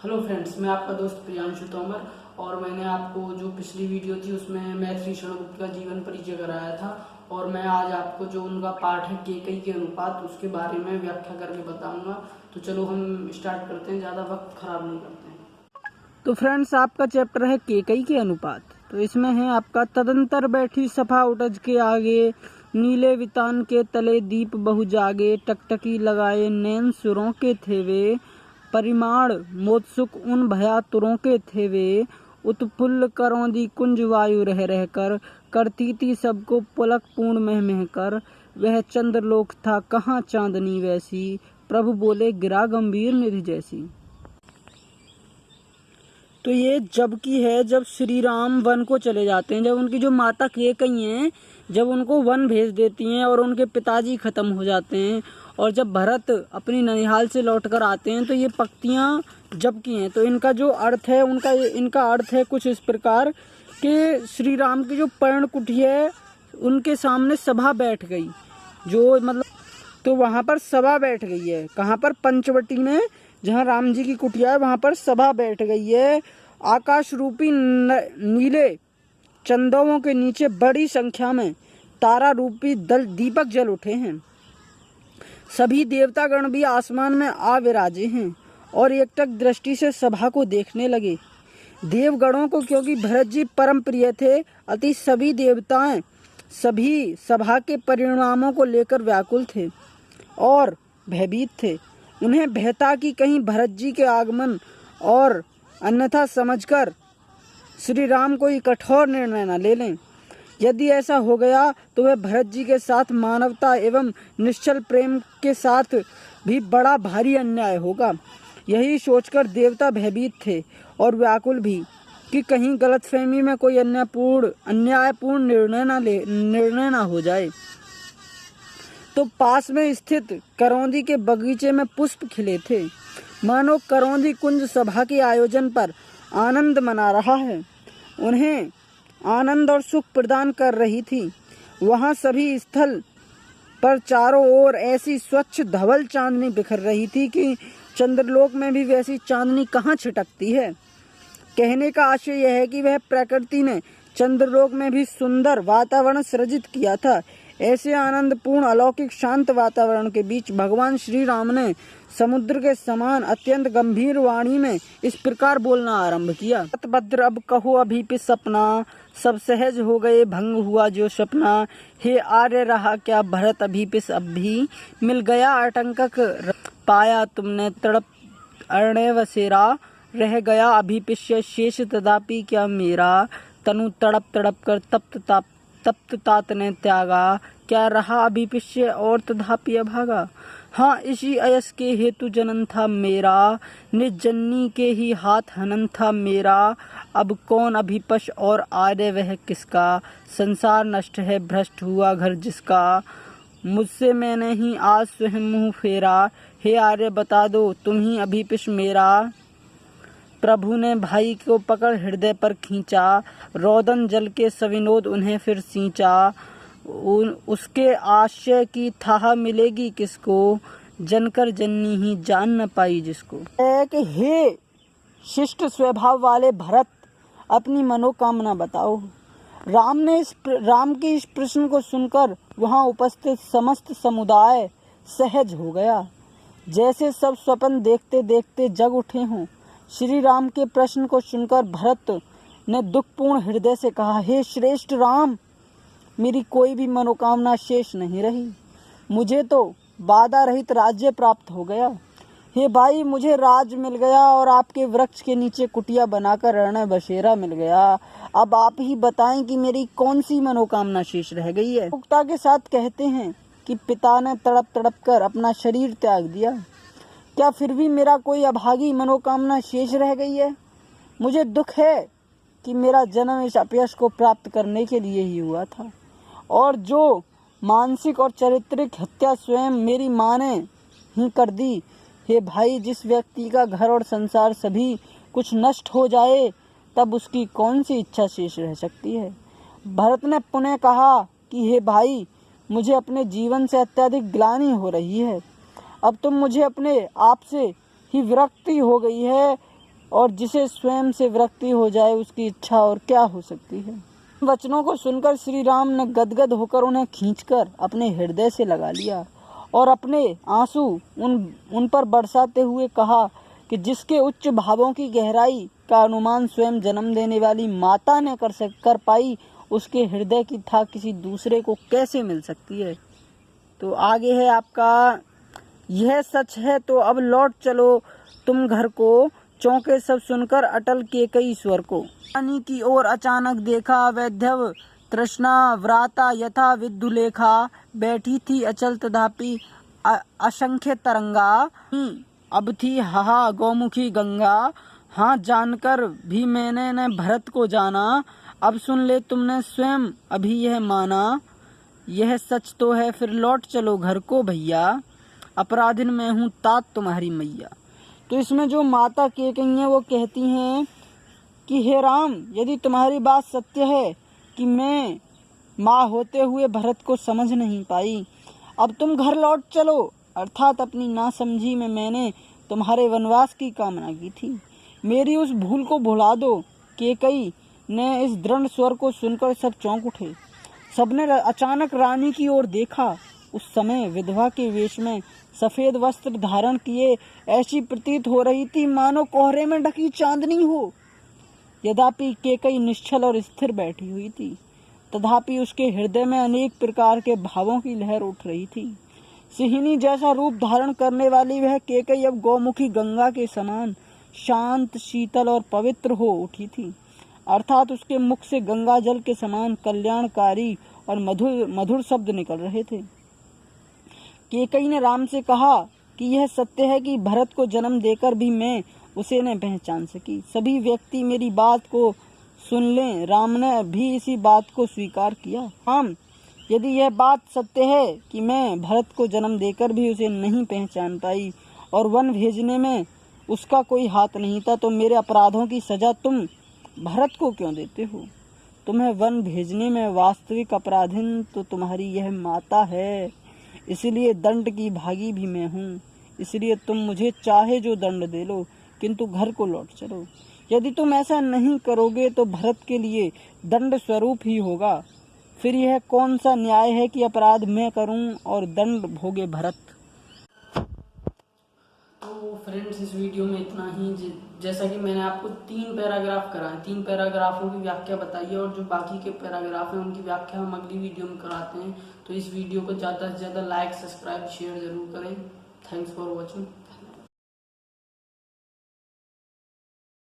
Hello friends, मैं आपका दोस्त प्रियांशु तोमर। और मैंने आपको जो पिछली वीडियो थी उसमें मैथिली क्षणगुप्त का जीवन परिचय कराया था, और मैं आज आपको जो उनका पाठ है केकई के अनुपात उसके बारे में व्याख्या करके बताऊंगा। तो चलो हम स्टार्ट करते हैं, ज़्यादा वक्त खराब नहीं करते हैं। तो फ्रेंड्स, आपका चैप्टर है केकई के अनुपात। तो इसमें है आपका तदंतर बैठी सफा उठज के आगे, नीले वितान के तले दीप बहु जागे, टकटकी लगाए नैन सुरों के थे वे, परिमाण मोत्सुक उन भयातुरों के थे वे, उत्फुल्ल करौंदी कुंज वायु रह रह कर, करती थी सबको पुलक पूर्ण मह मह कर, वह चंद्रलोक था कहाँ चांदनी वैसी, प्रभु बोले गिरा गंभीर निधि जैसी। तो ये जब की है, जब श्री राम वन को चले जाते हैं, जब उनकी जो माता केकई हैं जब उनको वन भेज देती हैं और उनके पिताजी खत्म हो जाते हैं, और जब भरत अपनी ननिहाल से लौटकर आते हैं, तो ये पंक्तियाँ जब की हैं। तो इनका जो अर्थ है, इनका अर्थ है कुछ इस प्रकार कि श्री राम की जो पर्ण कुटी है उनके सामने सभा बैठ गई, जो मतलब तो वहाँ पर सभा बैठ गई है। कहाँ पर? पंचवटी में, जहाँ राम जी की कुटिया है वहाँ पर सभा बैठ गई है। आकाश रूपी नीले चंदों के नीचे बड़ी संख्या में तारा रूपी दीपक जल उठे हैं। सभी देवतागण भी आसमान में आ विराजे हैं और एकटक दृष्टि से सभा को देखने लगे। देवगणों को क्योंकि भरत जी परम प्रिय थे, अति सभी देवताएं सभी सभा के परिणामों को लेकर व्याकुल थे और भयभीत थे। उन्हें भयता कि कहीं भरत जी के आगमन और अन्यथा समझकर श्री राम कोई कठोर निर्णय न ले लें। यदि ऐसा हो गया तो वह भरत जी के साथ मानवता एवं निश्चल प्रेम के साथ भी बड़ा भारी अन्याय होगा। यही सोचकर देवता भयभीत थे और व्याकुल भी कि कहीं गलतफहमी में कोई अन्यायपूर्ण निर्णय न हो जाए। तो पास में स्थित करौंदी के बगीचे में पुष्प खिले थे, मानो करौंदी कुंज सभा के आयोजन पर आनंद मना रहा है, उन्हें आनंद और सुख प्रदान कर रही थी। वहाँ सभी स्थल पर चारों ओर ऐसी स्वच्छ धवल चांदनी बिखर रही थी कि चंद्रलोक में भी वैसी चांदनी कहाँ छिटकती है। कहने का आशय यह है कि वह प्रकृति ने चंद्रलोक में भी सुंदर वातावरण सृजित किया था। ऐसे आनंदपूर्ण अलौकिक शांत वातावरण के बीच भगवान श्री राम ने समुद्र के समान अत्यंत गंभीर वाणी में इस प्रकार बोलना आरंभ किया। सतभद्र अब कहो अभी सपना, सब सहज हो गए भंग हुआ जो सपना, हे आर्य रहा क्या भरत अभी अब भी, मिल गया आतंकक पाया तुमने तड़प अरण्य वसेरा, रह गया अभिपिष्य शेष तदापि क्या मेरा, तनु तड़प तड़प कर तप्त तात ने त्यागा, क्या रहा अभिपिष्य और तथापि अभागा। हाँ, इसी अयस के हेतु जनन था मेरा, निज जननी के ही हाथ हनन था मेरा, अब कौन अभिपश और आर्य वह किसका, संसार नष्ट है भ्रष्ट हुआ घर जिसका, मुझसे मैंने ही आज स्वयं मुँह फेरा, हे आर्य बता दो तुम ही अभिपिश मेरा। प्रभु ने भाई को पकड़ हृदय पर खींचा, रोदन जल के सविनोद उन्हें फिर सींचा, उसके आशय की थाह मिलेगी किसको, जनकर जननी ही जान न पाई जिसको। कि हे शिष्ट स्वभाव वाले भरत, अपनी मनोकामना बताओ। राम के इस प्रश्न को सुनकर वहां उपस्थित समस्त समुदाय सहज हो गया, जैसे सब स्वप्न देखते देखते जग उठे हों। श्री राम के प्रश्न को सुनकर भरत ने दुखपूर्ण हृदय से कहा, हे श्रेष्ठ राम, मेरी कोई भी मनोकामना शेष नहीं रही। मुझे तो बाधा रहित राज्य प्राप्त हो गया। हे भाई, मुझे राज मिल गया और आपके वृक्ष के नीचे कुटिया बनाकर रहने बसेरा मिल गया। अब आप ही बताएं कि मेरी कौन सी मनोकामना शेष रह गई है। मुक्ता के साथ कहते हैं कि पिता ने तड़प तड़प कर अपना शरीर त्याग दिया, क्या फिर भी मेरा कोई अभागी मनोकामना शेष रह गई है? मुझे दुख है कि मेरा जन्म इस अपयश को प्राप्त करने के लिए ही हुआ था, और जो मानसिक और चारित्रिक हत्या स्वयं मेरी माँ ने ही कर दी। हे भाई, जिस व्यक्ति का घर और संसार सभी कुछ नष्ट हो जाए, तब उसकी कौन सी इच्छा शेष रह सकती है। भरत ने पुनः कहा कि हे भाई, मुझे अपने जीवन से अत्यधिक ग्लानि हो रही है। अब तुम मुझे अपने आप से ही विरक्ति हो गई है और जिसे स्वयं से विरक्ति हो जाए उसकी इच्छा और क्या हो सकती है। वचनों को सुनकर श्री राम ने गदगद होकर उन्हें खींचकर अपने हृदय से लगा लिया और अपने आंसू उन पर बरसाते हुए कहा कि जिसके उच्च भावों की गहराई का अनुमान स्वयं जन्म देने वाली माता ने कर पाई, उसके हृदय की था किसी दूसरे को कैसे मिल सकती है। तो आगे है आपका, यह सच है तो अब लौट चलो तुम घर को। चौंके सब सुनकर अटल केकई स्वर को। रानी की ओर अचानक देखा, वैधव तृष्णा व्राता यथा विद्युलेखा। बैठी थी अचल तथापि असंख्य तरंगा। अब थी हाहा गौमुखी गंगा। हाँ जानकर भी मैंने न भरत को जाना, अब सुन ले तुमने स्वयं अभी यह माना। यह सच तो है फिर लौट चलो घर को भैया, अपराधिन मैं हूँ तात तुम्हारी मैया। तो इसमें जो माता केकई हैं वो कहती हैं कि हे राम, यदि तुम्हारी बात सत्य है कि मैं माँ होते हुए भरत को समझ नहीं पाई, अब तुम घर लौट चलो। अर्थात अपनी नासमझी में मैंने तुम्हारे वनवास की कामना की थी, मेरी उस भूल को भुला दो। केकई ने इस दृढ़ स्वर को सुनकर सब चौंक उठे। सबने अचानक रानी की ओर देखा। उस समय विधवा के वेश में सफेद वस्त्र धारण किए ऐसी प्रतीत हो रही थी मानो कोहरे में ढकी चांदनी हो। यद्यपि केकई निश्चल और स्थिर बैठी हुई थी, तथापि उसके हृदय में अनेक प्रकार के भावों की लहर उठ रही थी। सिंहिनी जैसा रूप धारण करने वाली वह केकई अब गौमुखी गंगा के समान शांत, शीतल और पवित्र हो उठी थी। अर्थात उसके मुख से गंगा जल के समान कल्याणकारी और मधुर शब्द निकल रहे थे। केकई ने राम से कहा कि यह सत्य है कि भरत को जन्म देकर भी मैं उसे न पहचान सकी। सभी व्यक्ति मेरी बात को सुन लें। राम ने भी इसी बात को स्वीकार किया। राम, यदि यह बात सत्य है कि मैं भरत को जन्म देकर भी उसे नहीं पहचान पाई और वन भेजने में उसका कोई हाथ नहीं था, तो मेरे अपराधों की सजा तुम भरत को क्यों देते हो? तुम्हें वन भेजने में वास्तविक अपराधिन तो तुम्हारी यह माता है, इसलिए दंड की भागी भी मैं हूँ। इसलिए तुम मुझे चाहे जो दंड दे लो, किंतु घर को लौट चलो। यदि तुम ऐसा नहीं करोगे तो भरत के लिए दंड स्वरूप ही होगा। फिर यह कौन सा न्याय है कि अपराध मैं करूं और दंड भोगे भरत। तो फ्रेंड्स, इस वीडियो में इतना ही। जैसा कि मैंने आपको 3 पैराग्राफ कराए, 3 पैराग्राफों की व्याख्या बताई है, और जो बाकी के पैराग्राफ हैं उनकी व्याख्या हम अगली वीडियो में कराते हैं। तो इस वीडियो को ज़्यादा से ज़्यादा लाइक, सब्सक्राइब, शेयर जरूर करें। Thanks for watching.